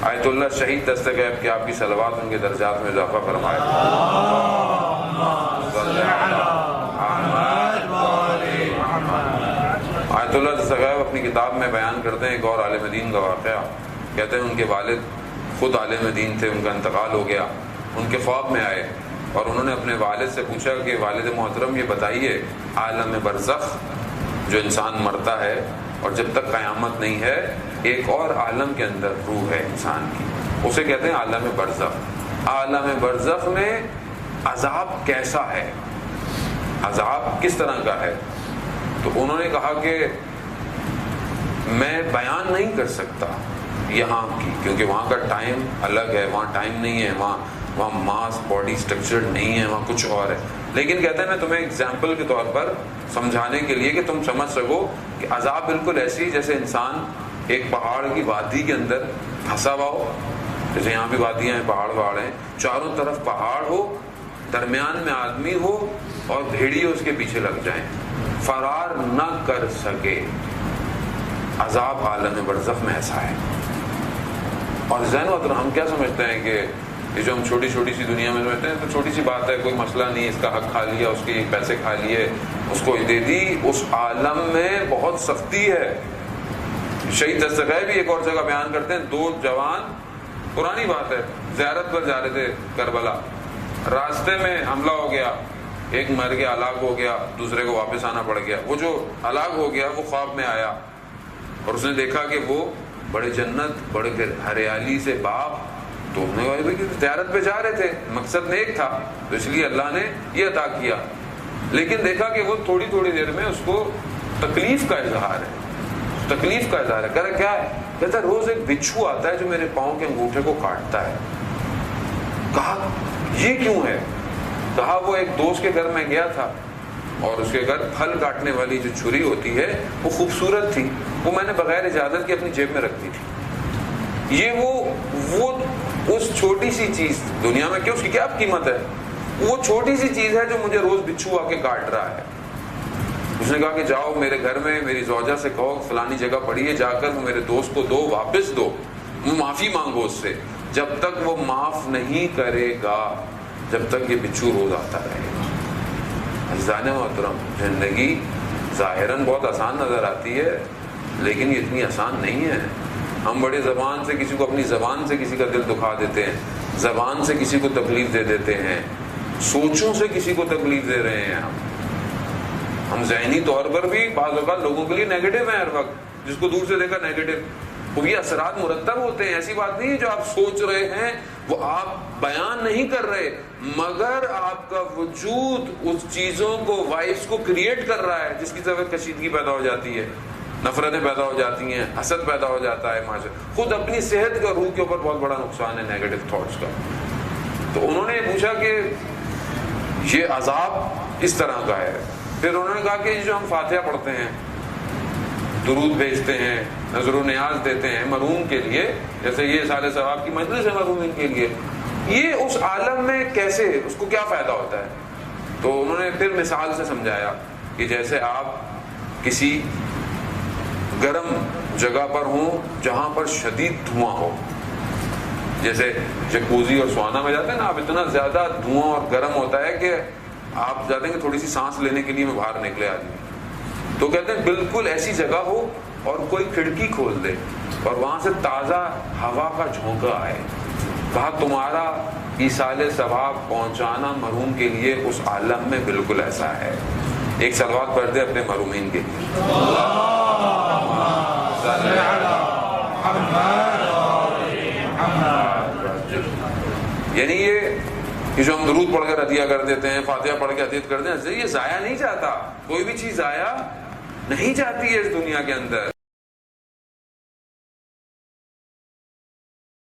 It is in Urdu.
آیت اللہ شہید دستغیب کہ آپ کی صلوات ان کے درجات میں اضافہ فرمائے. آیت اللہ دستغیب اپنی کتاب میں بیان کرتے ہیں ایک اور عالم دین کا واقعہ. کہتے ہیں ان کے والد خود عالم دین تھے، ان کا انتقال ہو گیا. ان کے خواب میں آئے اور انہوں نے اپنے والد سے پوچھا کہ والد محترم یہ بتائیے، عالم برزخ جو انسان مرتا ہے اور جب تک قیامت نہیں ہے ایک اور عالم کے اندر روح ہے انسان کی، اسے کہتے ہیں عالم برزخ. عالم برزخ میں عذاب کیسا ہے، عذاب کس طرح کا ہے؟ تو انہوں نے کہا کہ میں بیان نہیں کر سکتا یہاں کی، کیونکہ وہاں کا ٹائم الگ ہے، وہاں ٹائم نہیں ہے، وہاں ماس باڈی اسٹرکچر نہیں ہے، وہاں کچھ اور ہے. لیکن کہتے ہیں میں تمہیں ایگزامپل کے طور پر سمجھانے کے لیے کہ تم سمجھ سکو کہ عذاب بالکل ایسی جیسے انسان ایک پہاڑ کی وادی کے اندر پھنسا ہوا ہو، جیسے یہاں بھی وادیاں ہیں، پہاڑ ہیں، چاروں طرف پہاڑ ہو، درمیان میں آدمی ہو اور بھیڑیے اس کے پیچھے لگ جائیں، فرار نہ کر سکے. عذاب عالم برزخ میں ایسا ہے. اور ذہن و ہم کیا سمجھتے ہیں کہ یہ جو ہم چھوٹی چھوٹی سی دنیا میں سمجھتے ہیں تو چھوٹی سی بات ہے، کوئی مسئلہ نہیں، اس کا حق کھا لیا، اس کے پیسے کھا لیے، اس کو دے دی. اس عالم میں بہت سختی ہے. شہید دستغیب بھی ایک اور جگہ بیان کرتے ہیں، دو جوان، پرانی بات ہے، زیارت پر جا رہے تھے کربلا، راستے میں حملہ ہو گیا، ایک مر گیا، ہلاک ہو گیا، دوسرے کو واپس آنا پڑ گیا. وہ جو ہلاک ہو گیا وہ خواب میں آیا اور اس نے دیکھا کہ وہ بڑے جنت، بڑے ہریالی سے باغ، تو انہوں نے کہا کہ زیارت پہ جا رہے تھے، مقصد نیک تھا تو اس لیے اللہ نے یہ عطا کیا. لیکن دیکھا کہ وہ تھوڑی تھوڑی دیر میں اس کو تکلیف کا اظہار ہے، تکلیف کا اظہار ہے. کہہ رہا کیا ہے؟ کہتا روز ایک بچھو آتا ہے جو میرے پاؤں کے انگوٹھے کو کاٹتا ہے. کہا یہ کیوں ہے؟ کہا وہ ایک دوست کے گھر میں گیا تھا اور اس کے گھر پھل کاٹنے والی جو چھری ہوتی ہے وہ خوبصورت تھی، وہ میں نے بغیر اجازت کے اپنی جیب میں رکھ دی تھی. یہ وہ اس چھوٹی سی چیز دنیا میں کیا اس کی کیا قیمت ہے، وہ چھوٹی سی چیز ہے جو مجھے روز بچھو آ کے کاٹ رہا ہے. اس نے کہا کہ جاؤ میرے گھر میں میری زوجہ سے کہو فلانی جگہ پڑی ہے، جا کر وہ میرے دوست کو دو، واپس دو، معافی مانگو اس سے. جب تک وہ معاف نہیں کرے گا جب تک یہ بچھو روز آتا رہے گا. عزیزان محترم، زندگی ظاہراً بہت آسان نظر آتی ہے لیکن یہ اتنی آسان نہیں ہے. ہم بڑے زبان سے کسی کو، اپنی زبان سے کسی کا دل دکھا دیتے ہیں، زبان سے کسی کو تکلیف دے دیتے ہیں، سوچوں سے کسی کو تکلیف دے رہے ہیں. ہم ذہنی طور پر بھی بعض اوقات لوگوں کے لیے نیگیٹو ہیں، ہر وقت جس کو دور سے دیکھا نیگیٹو. وہ یہ اثرات مرتب ہوتے ہیں، ایسی بات نہیں ہے جو آپ سوچ رہے ہیں وہ آپ بیان نہیں کر رہے، مگر آپ کا وجود اس چیزوں کو، وائبس کو کریٹ کر رہا ہے جس کی طرف کشیدگی پیدا ہو جاتی ہے، نفرتیں پیدا ہو جاتی ہیں، حسد پیدا ہو جاتا ہے. خود اپنی صحت کا، روح کے اوپر بہت بڑا نقصان ہے نیگیٹو تھاٹس کا. تو انہوں نے پوچھا کہ یہ عذاب اس طرح کا ہے. پھر انہوں نے کہا کہ جو ہم فاتحہ پڑھتے ہیں، درود بھیجتے ہیں، نظر و نیاز دیتے ہیں مرحوم کے لیے، جیسے یہ سال ثواب کی مجلس ہے مرحومین کے لیے، یہ اس عالم میں کیسے، اس کو کیا فائدہ ہوتا ہے؟ تو انہوں نے پھر مثال سے سمجھایا کہ جیسے آپ کسی گرم جگہ پر ہوں جہاں پر شدید دھواں ہو، جیسے جکوزی اور سوانا میں جاتے ہیں نا، اب اتنا زیادہ دھواں اور گرم ہوتا ہے کہ آپ جاتے ہیں کہ تھوڑی سی سانس لینے کے لیے میں باہر نکلے آدمی. تو کہتے ہیں بالکل ایسی جگہ ہو اور کوئی کھڑکی کھول دے اور وہاں سے تازہ ہوا کا جھونکا آئے. کہا تمہارا ایصال ثواب پہنچانا مرحوم کے لیے اس عالم میں بالکل ایسا ہے. ایک صلوات پڑھ دے اپنے مرحومین کے لیے. یعنی یہ جو ہم درود پڑھ کر عطیہ کر دیتے ہیں، فاتحہ پڑھ کے عطیت کر دیتے ہیں، یہ ضائع نہیں جاتا. کوئی بھی چیز ضائع نہیں جاتی ہے اس دنیا کے اندر.